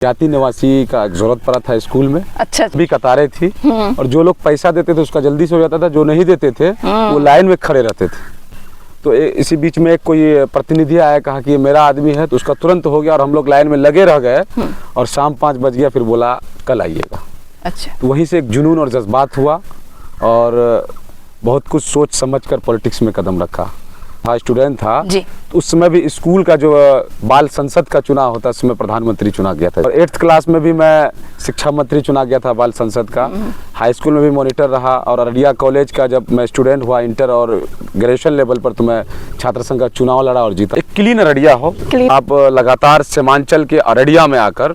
जाति निवासी का जरूरत पड़ा था स्कूल में। अच्छा भी कतारें थी और जो लोग पैसा देते थे उसका जल्दी से हो जाता था, जो नहीं देते थे वो लाइन में खड़े रहते थे। तो इसी बीच में एक कोई प्रतिनिधि आया, कहा कि ये मेरा आदमी है, तो उसका तुरंत हो गया और हम लोग लाइन में लगे रह गए और शाम 5 बज गया, फिर बोला कल आइएगा। अच्छा, तो वहीं से एक जुनून और जज्बात हुआ और बहुत कुछ सोच समझ कर पॉलिटिक्स में कदम रखा। स्टूडेंट था जी। तो उस समय भी स्कूल का जो बाल संसद का चुनाव होता है उसमें प्रधानमंत्री चुना गया था और 8th क्लास में भी मैं शिक्षा मंत्री चुना गया था बाल संसद का। हाई स्कूल में भी मॉनिटर रहा और अररिया कॉलेज का जब मैं स्टूडेंट हुआ इंटर और ग्रेजुएशन लेवल पर तो मैं छात्र संघ का चुनाव लड़ा और जीता। एक क्लीन अररिया हो, आप लगातार सीमांचल के अररिया में आकर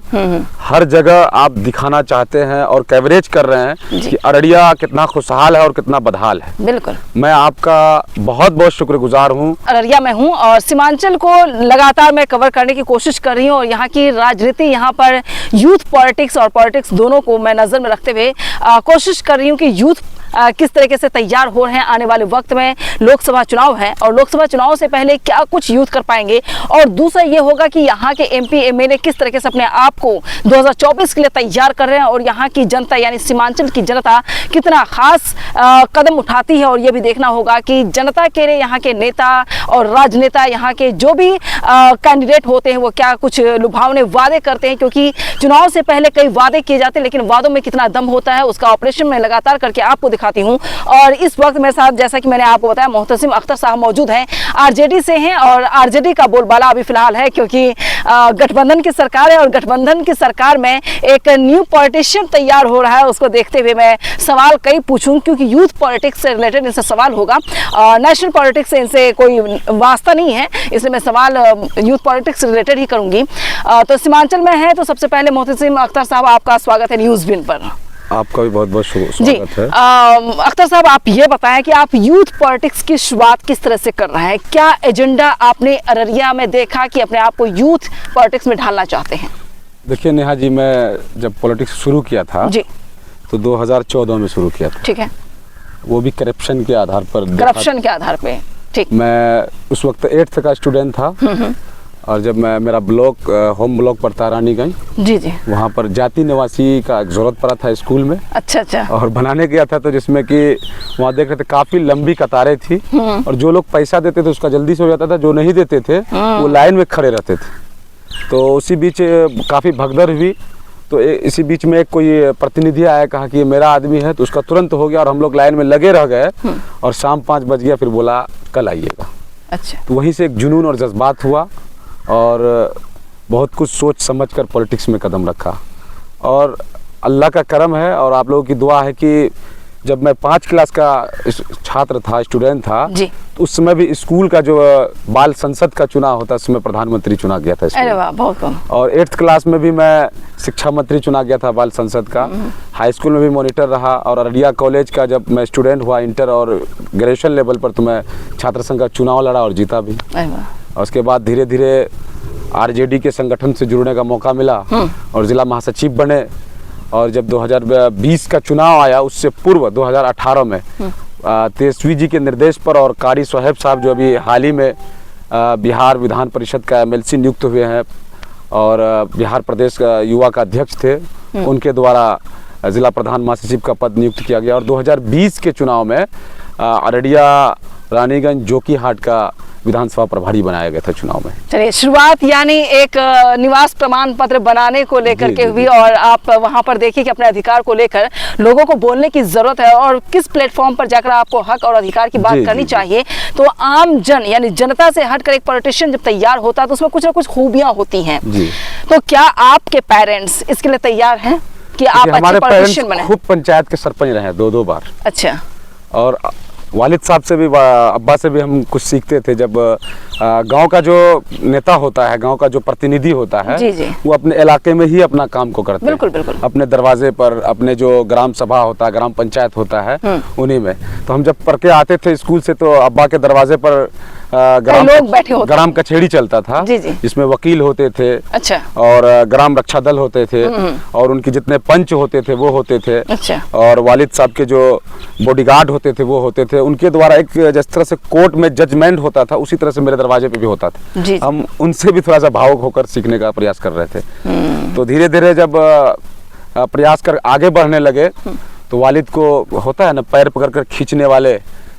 हर जगह आप दिखाना चाहते हैं और कवरेज कर रहे हैं कि अररिया कितना खुशहाल है और कितना बदहाल है। बिल्कुल, मैं आपका बहुत बहुत शुक्रगुजार हूँ। अररिया में हूँ और सीमांचल को लगातार मैं कवर करने की कोशिश कर रही हूँ और यहाँ की राजनीति, यहाँ पर यूथ पॉलिटिक्स और पॉलिटिक्स दोनों को मैं नज़र में रखते हुए कोशिश कर रही हूँ कि यूथ किस तरीके से तैयार हो रहे हैं। आने वाले वक्त में लोकसभा चुनाव है और लोकसभा चुनाव से पहले क्या कुछ यूथ कर पाएंगे और दूसरा ये होगा कि यहाँ के MP MLA किस तरीके से अपने आप को 2024 के लिए तैयार कर रहे हैं और यहाँ की जनता यानी सीमांचल की जनता कितना खास कदम उठाती है। और ये भी देखना होगा कि जनता के लिए यहाँ के नेता और राजनेता, यहाँ के जो भी कैंडिडेट होते हैं वो क्या कुछ लुभावने वादे करते हैं, क्योंकि चुनाव से पहले कई वादे किए जाते हैं लेकिन वादों में कितना दम होता है उसका ऑपरेशन में लगातार करके आपको दिखाती हूँ। और इस वक्त मेरे साथ, जैसा कि मैंने आपको बताया, मोहतसिम अख्तर साहब मौजूद हैं, RJD से हैं और RJD का बोलबाला अभी फिलहाल है क्योंकि गठबंधन की सरकार है और गठबंधन की सरकार में एक न्यू पॉलिटिशियन तैयार हो रहा है। उसको देखते हुए मैं सवाल कई पूछूं क्योंकि यूथ पॉलिटिक्स से रिलेटेड इनसे सवाल होगा, नेशनल पॉलिटिक्स से इनसे कोई वास्ता नहीं है, इसलिए मैं सवाल यूथ पॉलिटिक्स से रिलेटेड ही करूंगी। तो सीमांचल में है तो सबसे पहले मोहतसिम अख्तर साहब आपका स्वागत है न्यूज़ विन पर। आपका भी बहुत बहुत स्वागत है। अख्तर साहब, आप ये बताएं कि आप यूथ पॉलिटिक्स की शुरुआत किस तरह से कर रहे हैं, क्या एजेंडा आपने अररिया में देखा कि अपने आप को यूथ पॉलिटिक्स में ढालना चाहते हैं? देखिए नेहा जी, मैं जब पॉलिटिक्स शुरू किया था जी तो 2014 में शुरू किया था। ठीक है, वो भी करप्शन के आधार पर। करप्शन के आधार पे, ठीक। मैं उस वक्त 8th का स्टूडेंट था और जब मैं मेरा ब्लॉक होम ब्लॉक पड़ता रानीगंज, जी जी, वहाँ पर जाति निवासी का जरूरत पड़ा था स्कूल में। अच्छा अच्छा, और बनाने गया था तो जिसमें कि वहाँ देख रहे थे काफी लंबी कतारें थी और जो लोग पैसा देते थे उसका जल्दी से हो जाता था, जो नहीं देते थे वो लाइन में खड़े रहते थे। तो उसी बीच काफी भगदड़ हुई। तो इसी बीच में एक कोई प्रतिनिधि आया, कहा कि ये मेरा आदमी है, तो उसका तुरंत हो गया और हम लोग लाइन में लगे रह गए और शाम 5 बज गया, फिर बोला कल आइएगा। अच्छा, तो वहीं से एक जुनून और जज्बात हुआ और बहुत कुछ सोच समझ कर पॉलिटिक्स में कदम रखा और अल्लाह का करम है और आप लोगों की दुआ है कि जब मैं 5 क्लास का छात्र था, स्टूडेंट था, तो उस समय भी स्कूल का जो बाल संसद का चुनाव होता है उसमें प्रधानमंत्री चुना गया था। अरे वाह, बहुत कम। और 8th क्लास में भी मैं शिक्षा मंत्री चुना गया था बाल संसद का। हाई स्कूल में भी मॉनिटर रहा और अररिया कॉलेज का जब मैं स्टूडेंट हुआ इंटर और ग्रेजुएशन लेवल पर तो मैं छात्र संघ का चुनाव लड़ा और जीता भी। और उसके बाद धीरे धीरे RJD के संगठन से जुड़ने का मौका मिला और जिला महासचिव बने। और जब 2020 का चुनाव आया उससे पूर्व 2018 में तेजस्वी जी के निर्देश पर और कारी साहब साहब जो अभी हाल ही में बिहार विधान परिषद का MLC नियुक्त हुए हैं और बिहार प्रदेश का युवा का अध्यक्ष थे, उनके द्वारा जिला प्रधान महासचिव का पद नियुक्त किया गया। और 2020 के चुनाव में अररिया रानीगंज जोकीहाट का विधानसभा प्रभारी बनाया गया था चुनाव में। चलिए, शुरुआत यानी एक निवास प्रमाण पत्र बनाने को लेकर के हुई और आप वहां पर देखिए कि अपने अधिकार को लेकर लोगों को बोलने की जरूरत है और किस प्लेटफॉर्म पर जाकर आपको हक और अधिकार की बात करनी चाहिए। तो आम जन यानी जनता से हटकर एक पॉलिटिशियन जब तैयार होता है तो उसमें कुछ ना कुछ खूबियां होती हैं। तो क्या आपके पेरेंट्स इसके लिए तैयार हैं कि आप अच्छे पॉलिटिशियन बने? खूब पंचायत के सरपंच रहे 2-2 बार। अच्छा। और वालिद साहब से भी, अब्बा से भी हम कुछ सीखते थे। जब गांव का जो नेता होता है, गांव का जो प्रतिनिधि होता है, जी। वो अपने इलाके में ही अपना काम को करते हैं। बिल्कुल। अपने दरवाजे पर, अपने जो ग्राम सभा होता है, ग्राम पंचायत होता है, उन्हीं में। तो हम जब पढ़ के आते थे स्कूल से तो अब्बा के दरवाजे पर ग्राम कचहरी चलता था, जिसमें वकील होते थे। अच्छा। और ग्राम रक्षा दल होते थे और उनके जितने पंच होते थे वो होते थे। अच्छा। और वालिद साहब के जो बॉडीगार्ड होते थे वो होते थे। उनके द्वारा एक जिस तरह से कोर्ट में जजमेंट होता था उसी तरह से मेरे दरवाजे पे भी होता था। जी। हम उनसे भी थोड़ा सा भावुक होकर सीखने का प्रयास कर रहे थे। तो धीरे धीरे जब प्रयास कर आगे बढ़ने लगे तो वालिद को होता है ना, पैर पकड़ कर खींचने वाले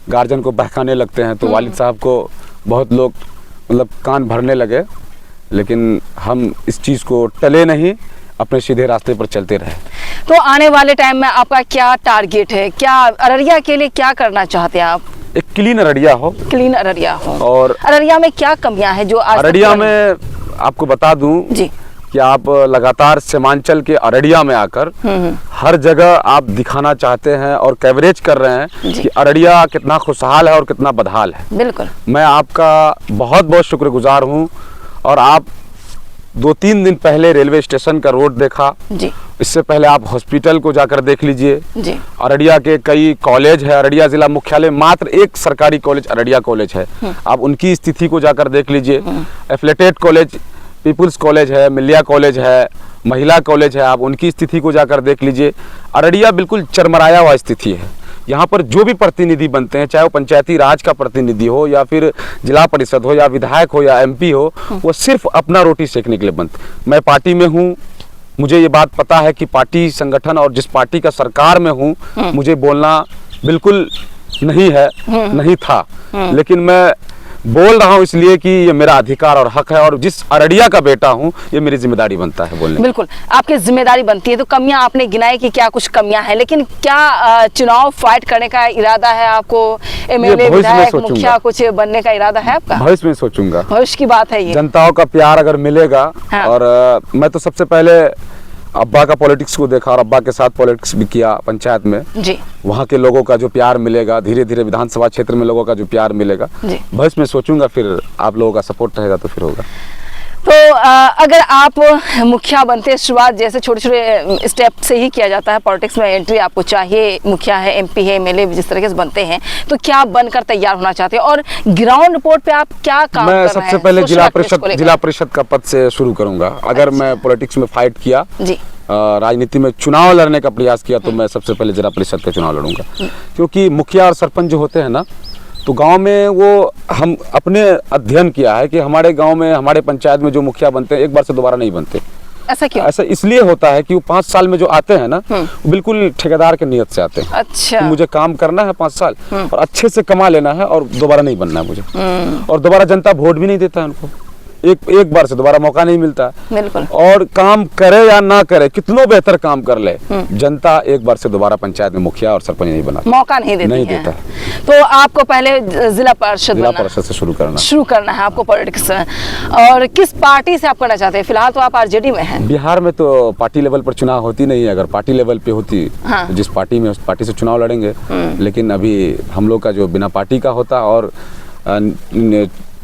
गार्जियन को बहकाने लगते हैं, तो वालिद साहब को बहुत लोग मतलब कान भरने लगे, लेकिन हम इस चीज़ को टले नहीं, अपने सीधे रास्ते पर चलते रहे। तो आने वाले टाइम में आपका क्या टारगेट है, क्या अररिया के लिए क्या करना चाहते हैं आप? एक क्लीन अररिया हो, क्लीन अररिया हो। और अररिया में क्या कमियां हैं जो आज अररिया में आपको बता दूं जी कि आप लगातार सीमांचल के अररिया में आकर हर जगह आप दिखाना चाहते हैं और कवरेज कर रहे हैं जी। कि अररिया कितना खुशहाल है और कितना बदहाल है। बिल्कुल। मैं आपका बहुत बहुत शुक्रगुजार हूं। और आप 2-3 दिन पहले रेलवे स्टेशन का रोड देखा, जी इससे पहले आप हॉस्पिटल को जाकर देख लीजिए। जी अररिया के कई कॉलेज है, अररिया जिला मुख्यालय मात्र एक सरकारी कॉलेज अररिया कॉलेज है, आप उनकी स्थिति को जाकर देख लीजिए। एफिलेटेड कॉलेज, पीपुल्स कॉलेज है, मिलिया कॉलेज है, महिला कॉलेज है, आप उनकी स्थिति को जाकर देख लीजिए। अररिया बिल्कुल चरमराया हुआ स्थिति है। यहाँ पर जो भी प्रतिनिधि बनते हैं, चाहे वो पंचायती राज का प्रतिनिधि हो या फिर जिला परिषद हो या विधायक हो या MP हो, वो सिर्फ अपना रोटी सेकने के लिए बनते। मैं पार्टी में हूँ, मुझे ये बात पता है कि पार्टी संगठन और जिस पार्टी का सरकार में हूँ, मुझे बोलना बिल्कुल नहीं है, नहीं था, लेकिन मैं बोल रहा हूँ इसलिए कि ये मेरा अधिकार और हक है, और जिस अररिया का बेटा हूँ ये मेरी जिम्मेदारी बनता है बोलने। बिल्कुल आपकी जिम्मेदारी बनती है। तो कमियां आपने गिनाई कि क्या कुछ कमियां हैं, लेकिन क्या चुनाव फाइट करने का इरादा है आपको? MLA, विधायक, मुखिया कुछ बनने का इरादा है आपका? भविष्य में सोचूंगा, भविष्य की बात है ये। जनताओं का प्यार अगर मिलेगा। हाँ। और मैं तो सबसे पहले अब्बा का पॉलिटिक्स को देखा और अब्बा के साथ पॉलिटिक्स भी किया पंचायत में। जी वहाँ के लोगों का जो प्यार मिलेगा, धीरे धीरे विधानसभा क्षेत्र में लोगों का जो प्यार मिलेगा, जी। भविष्य में सोचूंगा, फिर आप लोगों का सपोर्ट रहेगा तो फिर होगा। तो अगर आप मुखिया बनते हैं, शुरुआत जैसे छोटे छोटे स्टेप से ही किया जाता है, पॉलिटिक्स में एंट्री आपको चाहिए, मुखिया है, MP है, MLA जिस तरीके से बनते हैं, तो क्या बनकर तैयार होना चाहते हैं और ग्राउंड रिपोर्ट पे आप क्या काम कर रहे हैं? मैं सबसे पहले जिला परिषद का पद से शुरू करूंगा। अगर मैं पॉलिटिक्स में फाइट किया, जी राजनीति में चुनाव लड़ने का प्रयास किया, तो मैं सबसे पहले जिला परिषद का चुनाव लड़ूंगा। क्योंकि मुखिया और सरपंच जो होते हैं ना, तो गांव में वो हम अपने अध्ययन किया है कि हमारे गांव में, हमारे पंचायत में जो मुखिया बनते हैं एक बार से दोबारा नहीं बनते। ऐसा क्यों? ऐसा इसलिए होता है कि वो 5 साल में जो आते हैं ना, वो बिल्कुल ठेकेदार के नियत से आते हैं। अच्छा। मुझे काम करना है 5 साल और अच्छे से कमा लेना है और दोबारा नहीं बनना है मुझे। और दोबारा जनता वोट भी नहीं देता है उनको, एक बार से दोबारा मौका नहीं मिलता। बिल्कुल। और काम करे या ना करे, कितनों बेहतर काम कर ले, जनता एक बार से दोबारा पंचायत में मुखिया और सरपंच नहीं बना, मौका नहीं देती नहीं है। देता। तो आपको पहले जिला परिषद से शुरू करना है आपको पॉलिटिक्स। और किस पार्टी से आप करना चाहते हैं? फिलहाल तो आप RJD में हैं। बिहार में तो पार्टी लेवल पर चुनाव होती नहीं है, अगर पार्टी लेवल पे होती हाँ। तो जिस पार्टी में उस पार्टी से चुनाव लड़ेंगे, लेकिन अभी हम लोग का जो बिना पार्टी का होता और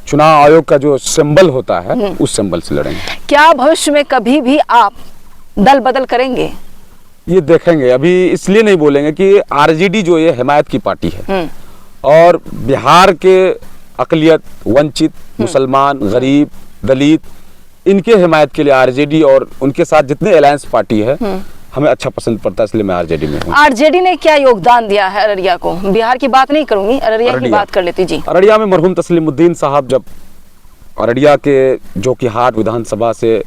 चुनाव आयोग का जो सिंबल होता है, उस सिंबल से लड़ेंगे। क्या भविष्य में कभी भी आप दल बदल करेंगे? ये देखेंगे, अभी इसलिए नहीं बोलेंगे कि RJD जो ये हिमायत की पार्टी है और बिहार के अकलियत, वंचित, मुसलमान, गरीब, दलित, इनके हिमायत के लिए RJD और उनके साथ जितने अलायंस पार्टी है हमें अच्छा पसंद पड़ता है, इसलिए मैं RJD में हूँ। RJD ने क्या योगदान दिया है अररिया को? बिहार की बात नहीं करूंगी, अररिया की बात कर लेती। जी अररिया में मरहूम तस्लीमुद्दीन साहब जब अररिया के जोकीहाट विधानसभा से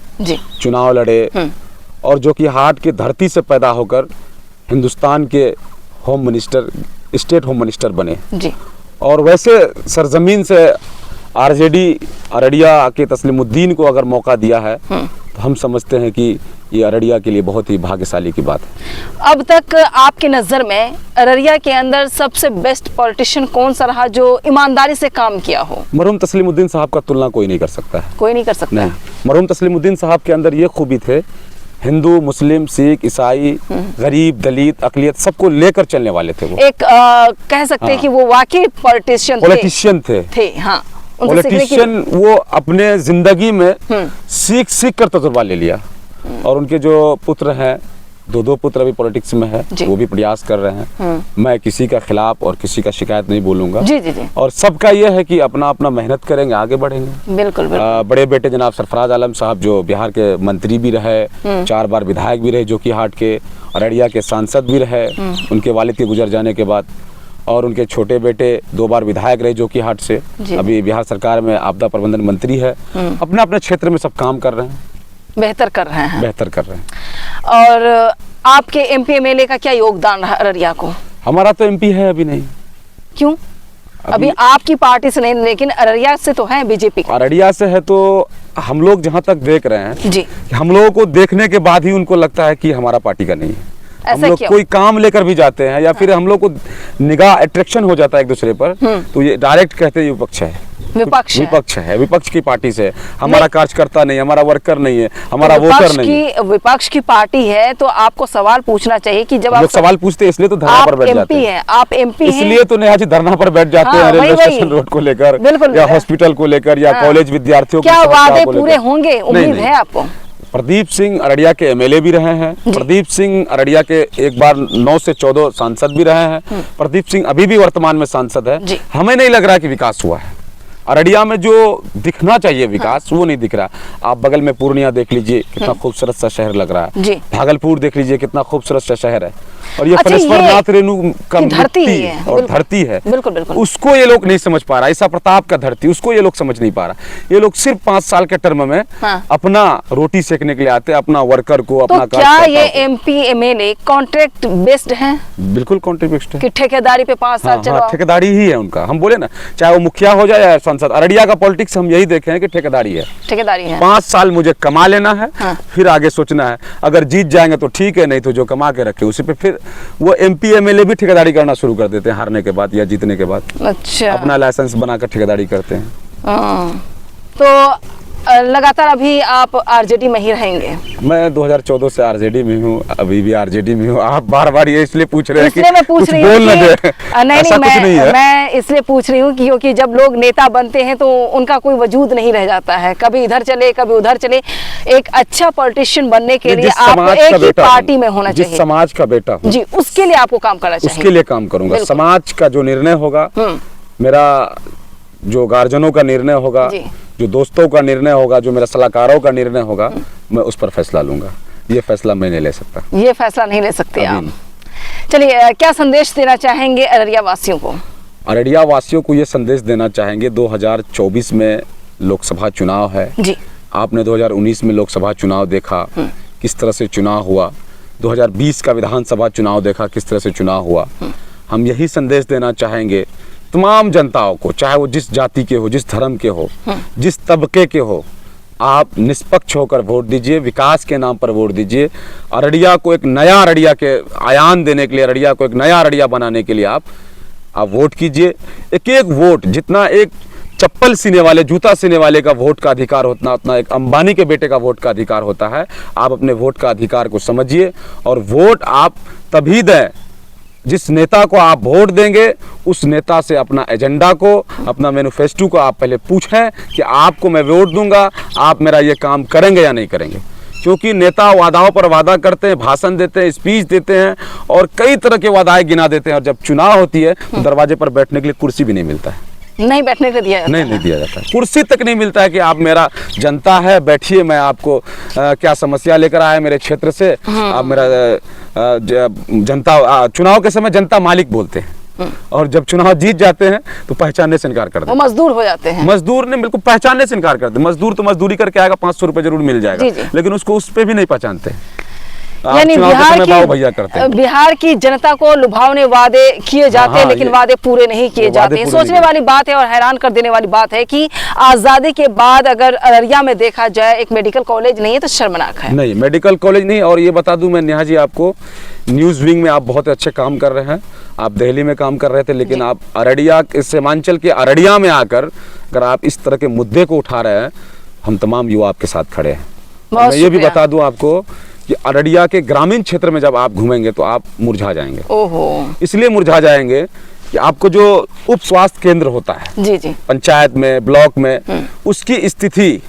चुनाव लड़े और जोकीहाट की धरती से पैदा होकर हिंदुस्तान के home minister, state home minister बने जी। और वैसे सरजमीन से RJD अररिया के तस्लीमुद्दीन को अगर मौका दिया है तो हम समझते हैं कि ये अररिया के लिए बहुत ही भाग्यशाली की बात है। अब तक आपकी नज़र में अररिया के अंदर सबसे बेस्ट पॉलिटिशियन कौन सा रहा जो ईमानदारी से काम किया हो? मरहूम तस्लीमुद्दीन साहब का तुलना कोई नहीं कर सकता है। कोई नहीं कर सकता? नहीं। मरहूम तस्लीमुद्दीन साहब के अंदर ये खूबी थे, हिंदू, मुस्लिम, सिख, ईसाई, गरीब, दलित, अकलियत सबको लेकर चलने वाले थे वो। एक कह सकते हैं कि वो वाकई पॉलिटिशियन थे। हाँ, पॉलिटिशियन वो अपने जिंदगी में सीख कर तजुर्बा ले लिया। और उनके जो पुत्र हैं, 2 पुत्र अभी पॉलिटिक्स में है, वो भी प्रयास कर रहे हैं। मैं किसी का खिलाफ और किसी का शिकायत नहीं बोलूंगा। जी जी जी। और सबका ये है कि अपना अपना मेहनत करेंगे, आगे बढ़ेंगे। बिल्कुल, बिल्कुल। बड़े बेटे जनाब सरफराज आलम साहब जो बिहार के मंत्री भी रहे, 4 बार विधायक भी रहे जोकीहाट के, अररिया के सांसद भी रहे उनके वालिद के गुजर जाने के बाद। और उनके छोटे बेटे 2 बार विधायक रहे जोकीहाट से, अभी बिहार सरकार में आपदा प्रबंधन मंत्री है। अपने अपने क्षेत्र में सब काम कर रहे हैं, बेहतर कर रहे हैं। बेहतर कर रहे हैं। और आपके एमपी एमएलए का क्या योगदान रहा अररिया को? हमारा तो एमपी है अभी नहीं। क्यों? अभी आपकी पार्टी से नहीं, लेकिन अररिया से तो है बीजेपी का। अररिया से है तो हम लोग जहाँ तक देख रहे हैं जी, कि हम लोगों को देखने के बाद ही उनको लगता है कि हमारा पार्टी का नहीं है। हम ऐसा लोग क्यों? कोई काम लेकर भी जाते हैं या फिर हम लोग को निगाह अट्रैक्शन हो जाता है एक दूसरे पर, तो ये डायरेक्ट कहते हैं विपक्ष है, विपक्ष है, विपक्ष की पार्टी से हमारा कार्यकर्ता नहीं, हमारा वर्कर नहीं है, हमारा वोटर नहीं है। विपक्ष की पार्टी है तो आपको सवाल पूछना चाहिए कि जब आप सवाल पूछते हैं इसलिए तो धरना पर बैठ जाते हैं। आप एमपी हैं, इसलिए तो नेहा जी धरना पर बैठ जाते हैं, रेलवे स्टेशन रोड को लेकर या हॉस्पिटल को लेकर या कॉलेज विद्यार्थियों क्या वादे पूरे होंगे? उम्मीद है आपको? प्रदीप सिंह अररिया के एमएलए भी रहे हैं। प्रदीप सिंह अररिया के एक बार 9 से 14 सांसद भी रहे हैं। प्रदीप सिंह अभी भी वर्तमान में सांसद है। हमें नहीं लग रहा कि विकास हुआ है अररिया में, जो दिखना चाहिए विकास वो नहीं दिख रहा। आप बगल में पूर्णिया देख लीजिए, कितना खूबसूरत सा शहर लग रहा है। भागलपुर देख लीजिए, कितना खूबसूरत सा शहर है। और ये फलेश्वरनाथ रेणु का धरती है और धरती है, बिल्कुल बिल्कुल, उसको ये लोग नहीं समझ पा रहा। ऐसा प्रताप का धरती, उसको ये लोग समझ नहीं पा रहा। ये लोग सिर्फ 5 साल के टर्म में अपना रोटी सेकने के लिए आते हैं, अपना वर्कर को, अपना क्या ये एमपी एमएलए कॉन्ट्रैक्ट बेस्ड है? बिल्कुल कॉन्ट्रैक्ट बेस्ड है कि ठेकेदारी पे 5 साल चलवाओ। ठेकेदारी ही है उनका। हम बोले ना, चाहे वो मुखिया हो जाए या सांसद, अररिया का पॉलिटिक्स हम यही देखे हैं कि ठेकेदारी है। 5 साल मुझे कमा लेना है, फिर आगे सोचना है। अगर जीत जाएंगे तो ठीक है, नहीं तो जो कमा के रखे उसी पे। फिर वो एमपी एमएलए भी ठेकेदारी करना शुरू कर देते हैं हारने के बाद या जीतने के बाद। अच्छा, अपना लाइसेंस बनाकर ठेकेदारी करते हैं। तो लगातार अभी आप आरजेडी में ही रहेंगे? मैं 2014 से आरजेडी में हूँ, अभी भी आरजेडी में हूँ। आप बार-बार ये इसलिए पूछ रहे हैं कि मैं पूछ रही हूँ नहीं, मैं इसलिए पूछ रही हूँ क्योंकि जब लोग नेता बनते हैं तो उनका कोई वजूद नहीं रह जाता है, कभी इधर चले कभी उधर चले। एक अच्छा पॉलिटिशियन बनने के लिए आपको एक ही पार्टी में होना चाहिए। जिस समाज का बेटा हूँ जी, उसके लिए आपको काम करना चाहिए। उसके लिए काम करूंगा। समाज का जो निर्णय होगा, मेरा जो गार्जियनों का निर्णय होगा, जो दोस्तों का निर्णय होगा, जो मेरा सलाहकारों का निर्णय होगा, मैं उस पर फैसला लूंगा। ये फैसला मैं नहीं ले सकता। ये फैसला नहीं ले सकते आप। चलिए, क्या संदेश देना चाहेंगे अररिया वासियों को? अररिया वासियों को ये संदेश देना चाहेंगे, 2024 में लोकसभा चुनाव है जी। आपने 2019 में लोकसभा चुनाव देखा किस तरह से चुनाव हुआ, 2020 का विधानसभा चुनाव देखा किस तरह से चुनाव हुआ। हम यही संदेश देना चाहेंगे तमाम जनताओं को, चाहे वो जिस जाति के हो, जिस धर्म के हो, जिस तबके के हो, आप निष्पक्ष होकर वोट दीजिए, विकास के नाम पर वोट दीजिए। अररिया को एक नया अररिया के आयाम देने के लिए, अररिया को एक नया अररिया बनाने के लिए आप वोट कीजिए। एक एक वोट, जितना एक चप्पल सीने वाले, जूता सीने वाले का वोट का अधिकार होता, उतना एक अंबानी के बेटे का वोट का अधिकार होता है। आप अपने वोट का अधिकार को समझिए और वोट आप तभी दें, जिस नेता को आप वोट देंगे उस नेता से अपना एजेंडा को, अपना मैनिफेस्टो को आप पहले पूछें कि आपको मैं वोट दूंगा, आप मेरा ये काम करेंगे या नहीं करेंगे। क्योंकि नेता वादाओं पर वादा करते हैं, भाषण देते हैं, स्पीच देते हैं और कई तरह के वादाएं गिना देते हैं, और जब चुनाव होती है तो दरवाजे पर बैठने के लिए कुर्सी भी नहीं मिलता है, नहीं बैठने को दिया जाता नहीं दिया जाता है, कुर्सी तक नहीं मिलता है कि आप मेरा जनता है, बैठिए, मैं आपको क्या समस्या लेकर आया मेरे क्षेत्र से, आप मेरा जनता। चुनाव के समय जनता मालिक बोलते हैं और जब चुनाव जीत जाते हैं तो पहचानने से इनकार कर देते हैं। मजदूर हो जाते हैं। मजदूर ने बिल्कुल पहचानने से इनकार करते हैं। मजदूर तो मजदूरी करके आएगा, 500 रुपए जरूर मिल जाएगा, लेकिन उसको उस पे भी नहीं पहचानते। यानी बिहार की जनता को लुभावने वादे किए जाते हैं, लेकिन वादे पूरे नहीं किए जाते हैं। सोचने वाली बात है और हैरान कर देने वाली बात है कि आजादी के बाद अगर अररिया में देखा जाए एक मेडिकल कॉलेज नहीं है तो शर्मनाक है। नहीं, मेडिकल कॉलेज नहीं। और ये बता दूं मैं नेहा जी आपको, न्यूज विंग में आप बहुत अच्छे काम कर रहे हैं। आप दिल्ली में काम कर रहे थे, लेकिन आप अररिया, सीमांचल के अररिया में आकर अगर आप इस तरह के मुद्दे को उठा रहे हैं, हम तमाम युवा आपके साथ खड़े हैं। मैं ये भी बता दूं आपको कि अररिया के ग्रामीण क्षेत्र में जब आप घूमेंगे तो आप मुरझा जाएंगे। ओहो। इसलिए मुरझा जाएंगे कि आपको जो उप स्वास्थ्य केंद्र होता है जी जी, पंचायत में, ब्लॉक में, उसकी स्थिति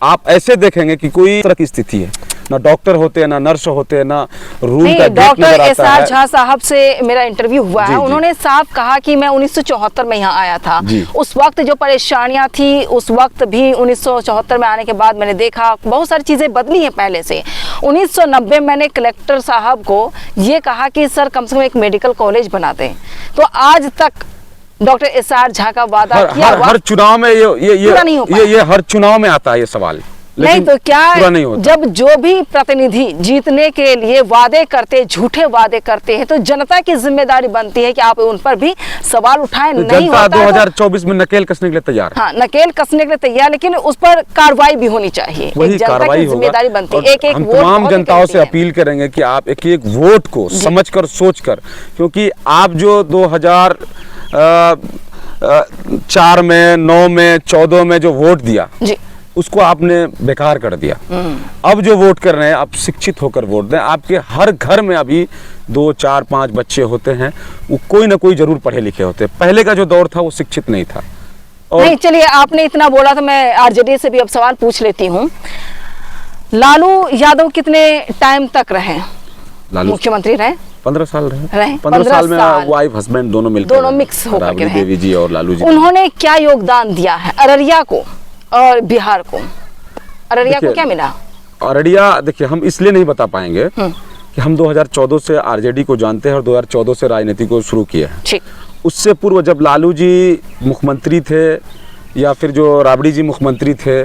आप ऐसे देखेंगे कि कोई तरह की स्थिति है। ना डॉक्टर होते हैं, ना नर्स होते हैं, ना रूम नहीं, का गेट डॉक्टर नजर आता एसआर है। झा साहब से मेरा इंटरव्यू हुआ जी, है, जी। उन्होंने साफ कहा कि मैं 1974 में यहाँ आया था। जी। उस वक्त जो परेशानियां थी, उस वक्त भी 1974 में आने के बाद मैंने देखा बहुत सारी चीजें बदली हैं पहले से। 1990 मैंने कलेक्टर साहब को ये कहा कि सर कम से कम एक मेडिकल कॉलेज बना दें, तो आज तक डॉक्टर एसआर झा का वादा किया हुआ हर चुनाव में पूरा नहीं हो पाया। ये हर चुनाव में आता है ये सवाल, नहीं लेकिन तो क्या पूरा नहीं होता। जब जो भी प्रतिनिधि जीतने के लिए वादे करते, झूठे वादे करते हैं, तो जनता की जिम्मेदारी बनती है कि आप उन पर भी सवाल उठाएं। तो नहीं जनता होता है तो 2024 में नकेल कसने के लिए तैयार है। हाँ, नकेल कसने के लिए तैयार, लेकिन उस पर कार्रवाई भी होनी चाहिए। वही एक जनता कार्रवाई की होगा। जिम्मेदारी बनती और है। एक एक हम वोट तमाम बहुत जनताओं से कीमती है। अपील करेंगे कि आप एक एक वोट को समझकर सोचकर, क्योंकि आप जो 2004 में, 9 में, 14 में जो वोट दिया जी, उसको आपने बेकार कर दिया। अब जो वोट कर रहे हैं, आप शिक्षित होकर वोट दें। आपके हर घर में अभी 2, 4, 5 बच्चे होते हैं, वो कोई ना कोई जरूर पढ़े लिखे होते हैं। पहले का जो दौर था वो शिक्षित नहीं था। और नहीं, चलिए आपने इतना बोला तो मैं आरजेडी से भी अब सवाल पूछ लेती हूँ। लालू यादव कितने टाइम तक रहे मुख्यमंत्री? रहे 15 साल रहे। 15 साल में साल। वाइफ हस्बैंड दोनों मिलकर दोनों रहे। मिक्स होकर राबड़ी के रहे। देवी जी और लालू जी। उन्होंने क्या योगदान दिया है अररिया को और बिहार को? अररिया को देखिए, क्या मिला? अररिया देखिए, हम इसलिए नहीं बता पाएंगे कि हम 2014 से आरजेडी को जानते हैं और 2014 से राजनीति को शुरू किया है। ठीक। उससे पूर्व जब लालू जी मुख्यमंत्री थे या फिर जो राबड़ी जी मुख्यमंत्री थे,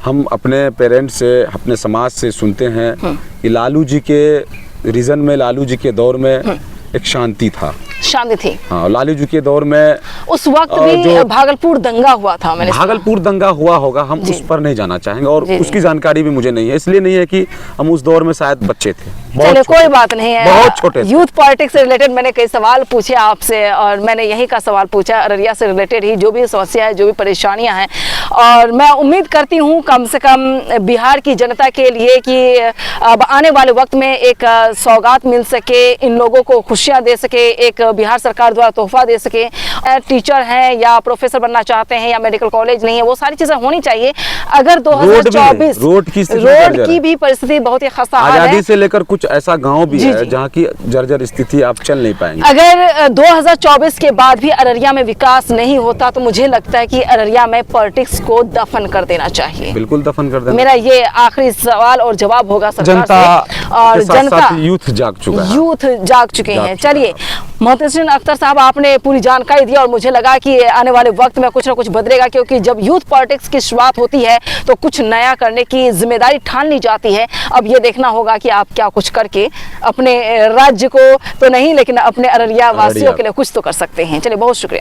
हम अपने पेरेंट्स से, अपने समाज से सुनते हैं कि लालू जी के रीजन में, लालू जी के दौर में एक शांति था। शांति थी। हाँ, लालू जी के दौर में उस वक्त भी भागलपुर दंगा हुआ था, मैंने सुना। भागलपुर दंगा हुआ होगा, हम जी। उस पर नहीं जाना चाहेंगे और जी, जी। उसकी जानकारी भी मुझे नहीं है। इसलिए नहीं है कि हम उस दौर में शायद बच्चे थे, चलिए कोई बात नहीं है। बहुत छोटे थे। यूथ पॉलिटिक्स से रिलेटेड मैंने कई सवाल पूछे आपसे, और मैंने यही का सवाल पूछा अररिया से रिलेटेड ही, जो भी समस्या है, जो भी परेशानियां हैं। और मैं उम्मीद करती हूँ कम से कम बिहार की जनता के लिए कि अब आने वाले वक्त में एक सौगात मिल सके, इन लोगों को खुशियां दे सके, एक बिहार सरकार द्वारा तोहफा दे सके। टीचर हैं या प्रोफेसर बनना चाहते हैं या मेडिकल कॉलेज नहीं है, वो सारी चीजें होनी चाहिए। अगर 2024 रोड की भी परिस्थिति बहुत ही खस्ताहाल है। आजादी से लेकर कुछ ऐसा गांव भी जी, है जी। जहाँ की जर्जर स्थिति, आप चल नहीं पाएंगे। अगर 2024 के बाद भी अररिया में विकास नहीं होता तो मुझे लगता है कि अररिया में पॉलिटिक्स को दफन कर देना चाहिए। बिल्कुल दफन कर देना। मेरा ये आखिरी सवाल और जवाब होगा सरकार जनता से। और के साथ जनता, साथ यूथ जाग चुका है। यूथ जाग चुके हैं। चलिए, मोहतसिन अख्तर साहब, आपने पूरी जानकारी दी और मुझे लगा कि आने वाले वक्त में कुछ ना कुछ बदलेगा, क्योंकि जब यूथ पॉलिटिक्स की शुरुआत होती है तो कुछ नया करने की जिम्मेदारी ठान ली जाती है। अब ये देखना होगा कि आप क्या कुछ करके अपने राज्य को तो नहीं, लेकिन अपने अररिया वासियों के लिए कुछ तो कर सकते हैं। चलिए, बहुत शुक्रिया।